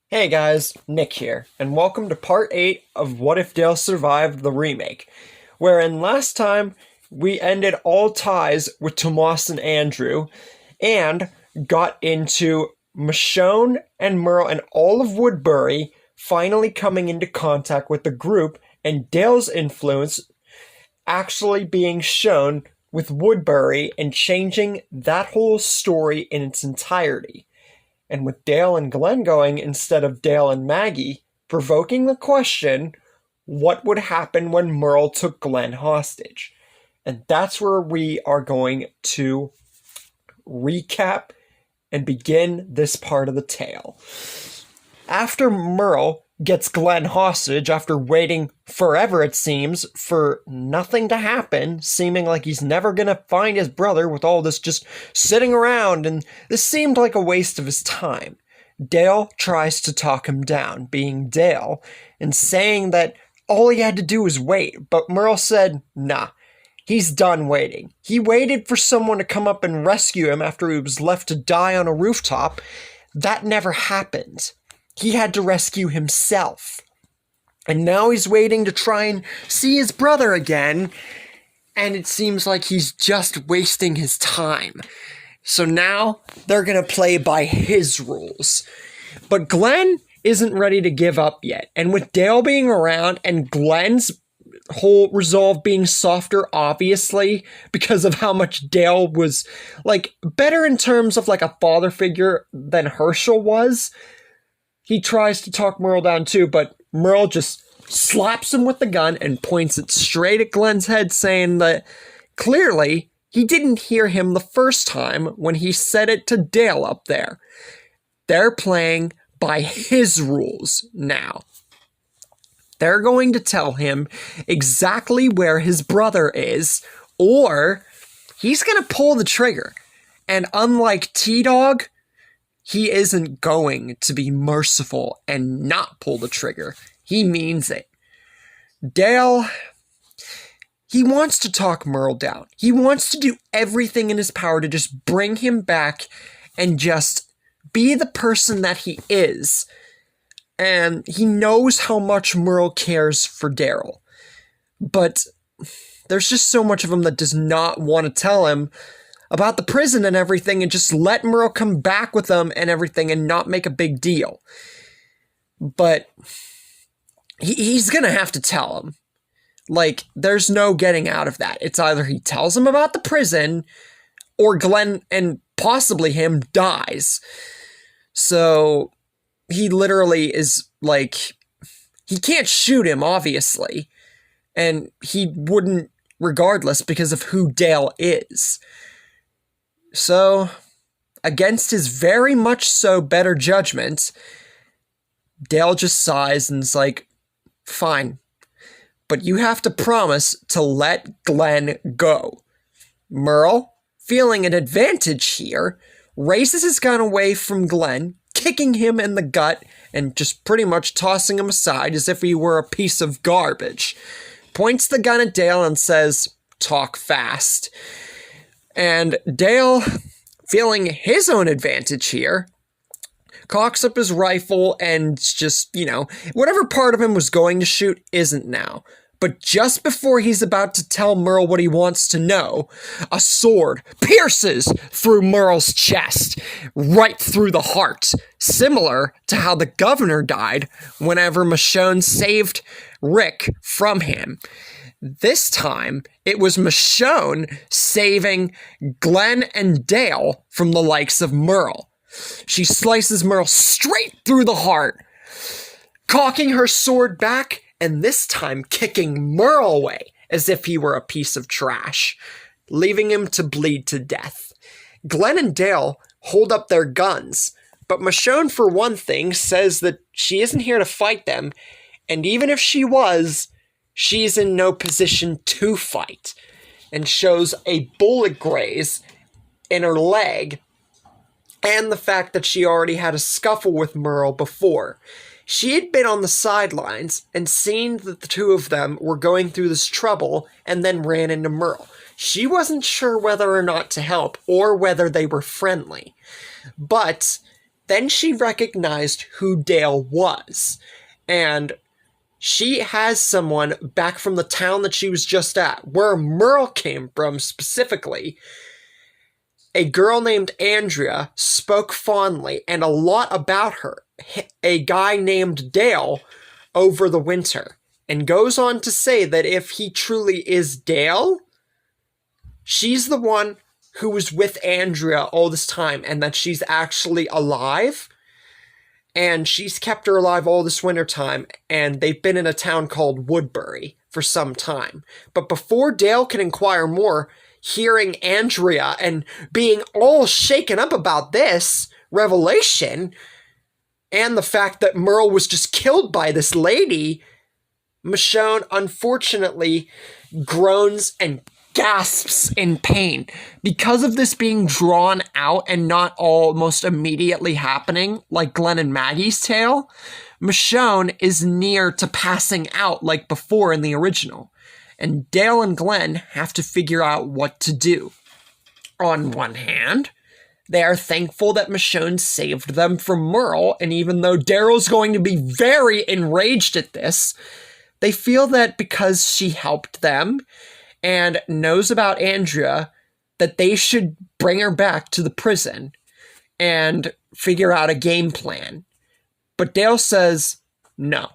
Hey guys, Nick here, and welcome to part 8 of What If Dale Survived the Remake, wherein last time we ended all ties with Tomas and Andrew, and got into Michonne and Merle and all of Woodbury finally coming into contact with the group, and Dale's influence actually being shown with Woodbury and changing that whole story in its entirety, and with Dale and Glenn going instead of Dale and Maggie, provoking the question, what would happen when Merle took Glenn hostage? And that's where we are going to recap and begin this part of the tale. After Merle gets Glenn hostage, after waiting forever, it seems, for nothing to happen, seeming like he's never gonna find his brother with all this just sitting around, and this seemed like a waste of his time. Dale tries to talk him down, being Dale, and saying that all he had to do was wait, but Merle said, nah, he's done waiting. He waited for someone to come up and rescue him after he was left to die on a rooftop. That never happened. He had to rescue himself. And now he's waiting to try and see his brother again, and it seems like he's just wasting his time. So now they're gonna play by his rules. But Glenn isn't ready to give up yet, and with Dale being around and Glenn's whole resolve being softer, obviously, because of how much Dale was, like, better in terms of, like, a father figure than Herschel was, he tries to talk Merle down too, but Merle just slaps him with the gun and points it straight at Glenn's head, saying that clearly he didn't hear him the first time when he said it to Dale up there. They're playing by his rules now. They're going to tell him exactly where his brother is, or he's going to pull the trigger. And unlike T-Dog, he isn't going to be merciful and not pull the trigger. He means it. Dale, he wants to talk Merle down. He wants to do everything in his power to just bring him back and just be the person that he is. And he knows how much Merle cares for Daryl. But there's just so much of him that does not want to tell him about the prison and everything, and just let Merle come back with them and everything and not make a big deal. But he's gonna have to tell him. Like, there's no getting out of that. It's either he tells him about the prison, or Glenn, and possibly him, dies. So he literally is like, he can't shoot him, obviously. And he wouldn't regardless because of who Dale is. So, against his very much so better judgment, Dale just sighs and is like, fine, but you have to promise to let Glenn go. Merle, feeling an advantage here, raises his gun away from Glenn, kicking him in the gut and just pretty much tossing him aside as if he were a piece of garbage. Points the gun at Dale and says, talk fast. And Dale, feeling his own advantage here, cocks up his rifle and just, whatever part of him was going to shoot isn't now. But just before he's about to tell Merle what he wants to know, a sword pierces through Merle's chest, right through the heart, similar to how the governor died whenever Michonne saved Rick from him. This time, it was Michonne saving Glenn and Dale from the likes of Merle. She slices Merle straight through the heart, cocking her sword back, and this time kicking Merle away as if he were a piece of trash, leaving him to bleed to death. Glenn and Dale hold up their guns, but Michonne, for one thing, says that she isn't here to fight them, and even if she was, she's in no position to fight, and shows a bullet graze in her leg, and the fact that she already had a scuffle with Merle before. She had been on the sidelines and seen that the two of them were going through this trouble and then ran into Merle. She wasn't sure whether or not to help or whether they were friendly. But Then she recognized who Dale was, and she has someone back from the town that she was just at, where Merle came from specifically. A girl named Andrea spoke fondly and a lot about her, a guy named Dale, over the winter, and goes on to say that if he truly is Dale, she's the one who was with Andrea all this time, and that she's actually alive. And she's kept her alive all this winter time, and they've been in a town called Woodbury for some time. But before Dale can inquire more, hearing Andrea and being all shaken up about this revelation, and the fact that Merle was just killed by this lady, Michonne unfortunately groans and gasps in pain. Because of this being drawn out and not almost immediately happening, like Glenn and Maggie's tale, Michonne is near to passing out like before in the original. And Dale and Glenn have to figure out what to do. On one hand, they are thankful that Michonne saved them from Merle, and even though Daryl's going to be very enraged at this, they feel that because she helped them and knows about Andrea, that they should bring her back to the prison and figure out a game plan. But Dale says, no.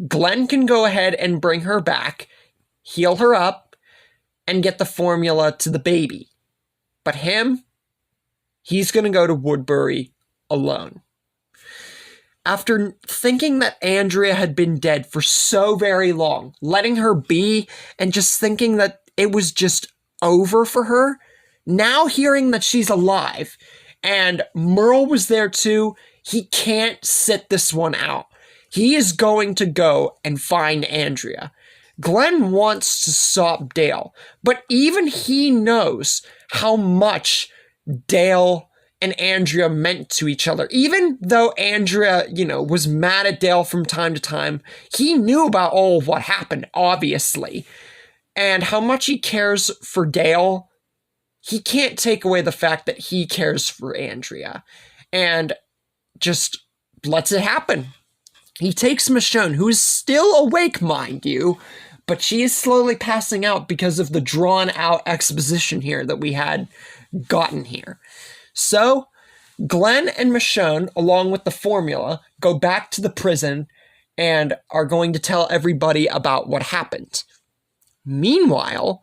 Glenn can go ahead and bring her back, heal her up, and get the formula to the baby. But him, he's going to go to Woodbury alone. After thinking that Andrea had been dead for so very long, letting her be and just thinking that it was just over for her, now hearing that she's alive and Merle was there too, he can't sit this one out. He is going to go and find Andrea. Glenn wants to stop Dale, but even he knows how much Dale and Andrea meant to each other. Even though Andrea, was mad at Dale from time to time, he knew about all of what happened, obviously. And how much he cares for Dale, he can't take away the fact that he cares for Andrea. And just lets it happen. He takes Michonne, who is still awake, mind you, but she is slowly passing out because of the drawn-out exposition here that we had gotten here. So, Glenn and Michonne, along with the formula, go back to the prison and are going to tell everybody about what happened. Meanwhile,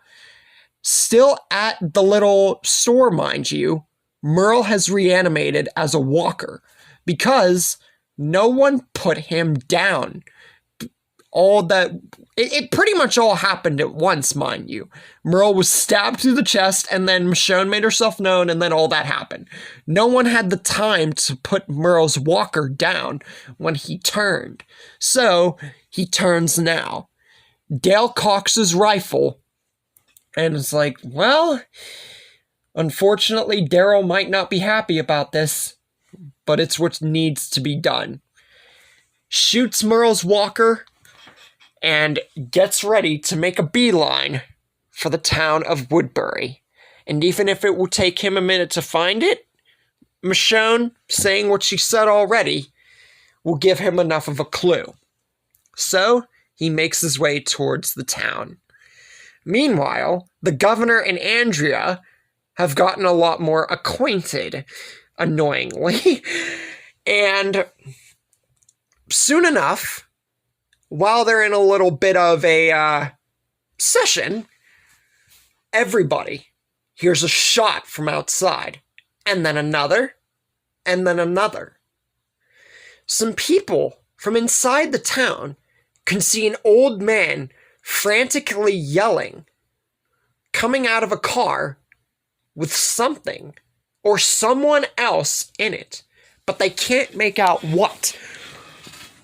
still at the little store, mind you, Merle has reanimated as a walker because no one put him down. It pretty much all happened at once, mind you. Merle was stabbed through the chest, and then Michonne made herself known, and then all that happened. No one had the time to put Merle's walker down when he turned. So, he turns now. Dale cocks his rifle, and it's like, well, unfortunately, Daryl might not be happy about this, but it's what needs to be done. Shoots Merle's walker, and gets ready to make a beeline for the town of Woodbury. And even if it will take him a minute to find it, Michonne, saying what she said already, will give him enough of a clue. So, he makes his way towards the town. Meanwhile, the governor and Andrea have gotten a lot more acquainted, annoyingly. And soon enough, while they're in a little bit of a session, everybody hears a shot from outside, and then another, and then another. Some people from inside the town can see an old man frantically yelling, coming out of a car with something or someone else in it, but they can't make out what.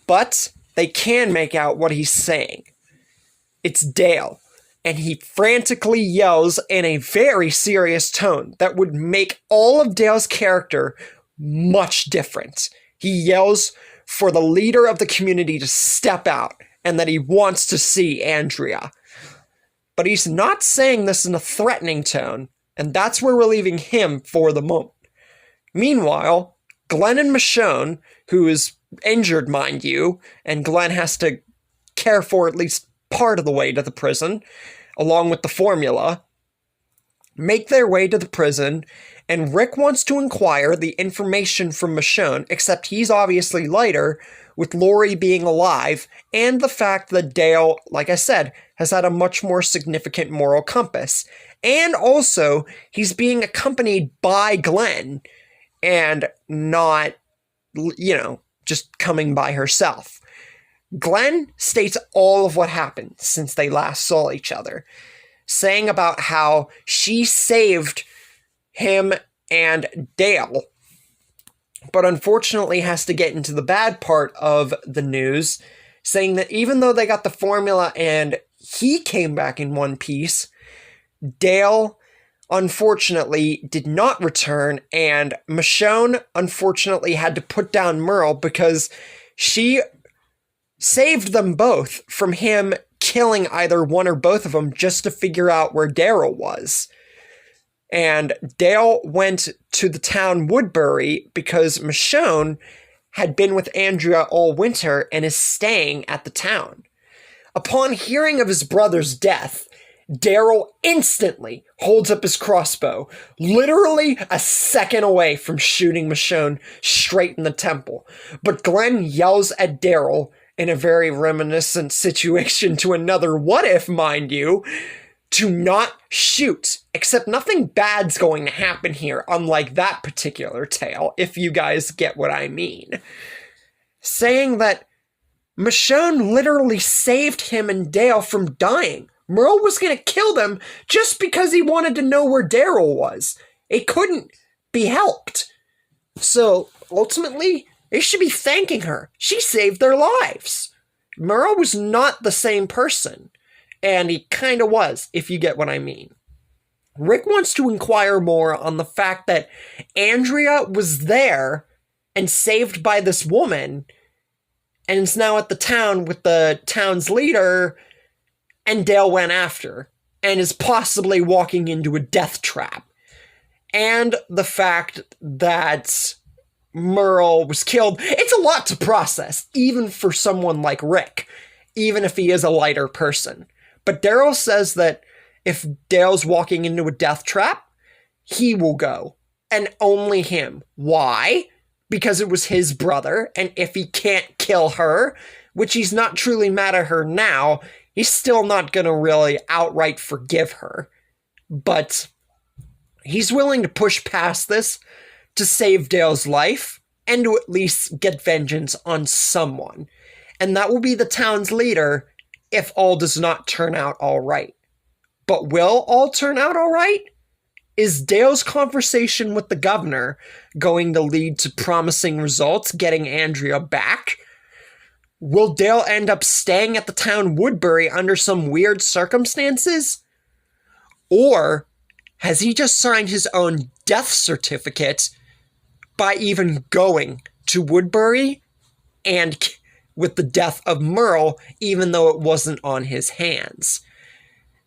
But they can make out what he's saying. It's Dale, and he frantically yells in a very serious tone that would make all of Dale's character much different. He yells for the leader of the community to step out, and that he wants to see Andrea. But he's not saying this in a threatening tone, and that's where we're leaving him for the moment. Meanwhile, Glenn and Michonne, who is injured, mind you, and Glenn has to care for at least part of the way to the prison, along with the formula, make their way to the prison, and Rick wants to inquire the information from Michonne, except he's obviously lighter, with Lori being alive, and the fact that Dale, like I said, has had a much more significant moral compass. And also, he's being accompanied by Glenn, and not, just coming by herself. Glenn states all of what happened since they last saw each other, saying about how she saved him and Dale, but unfortunately has to get into the bad part of the news, saying that even though they got the formula and he came back in one piece, Dale unfortunately did not return, and Michonne unfortunately had to put down Merle because she saved them both from him killing either one or both of them just to figure out where Daryl was. And Dale went to the town Woodbury because Michonne had been with Andrea all winter and is staying at the town. Upon hearing of his brother's death, Daryl instantly holds up his crossbow, literally a second away from shooting Michonne straight in the temple. But Glenn yells at Daryl, in a very reminiscent situation to another What If, mind you, to not shoot, except nothing bad's going to happen here, unlike that particular tale, if you guys get what I mean. Saying that Michonne literally saved him and Dale from dying. Merle was going to kill them just because he wanted to know where Daryl was. It couldn't be helped. So, ultimately, they should be thanking her. She saved their lives. Merle was not the same person. And he kind of was, if you get what I mean. Rick wants to inquire more on the fact that Andrea was there and saved by this woman and is now at the town with the town's leader, and Dale went after and is possibly walking into a death trap. And the fact that Merle was killed. It's a lot to process, even for someone like Rick, even if he is a lighter person. But Daryl says that if Dale's walking into a death trap, he will go. And only him. Why? Because it was his brother, and if he can't kill her, which he's not truly mad at her now, he's still not gonna really outright forgive her. But he's willing to push past this to save Dale's life, and to at least get vengeance on someone. And that will be the town's leader if all does not turn out all right. But will all turn out all right? Is Dale's conversation with the governor going to lead to promising results, getting Andrea back? Will Dale end up staying at the town Woodbury under some weird circumstances? Or has he just signed his own death certificate by even going to Woodbury and with the death of Merle, even though it wasn't on his hands?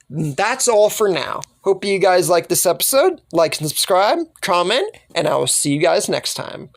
That's all for now. Hope you guys like this episode. Like and subscribe, comment, and I will see you guys next time.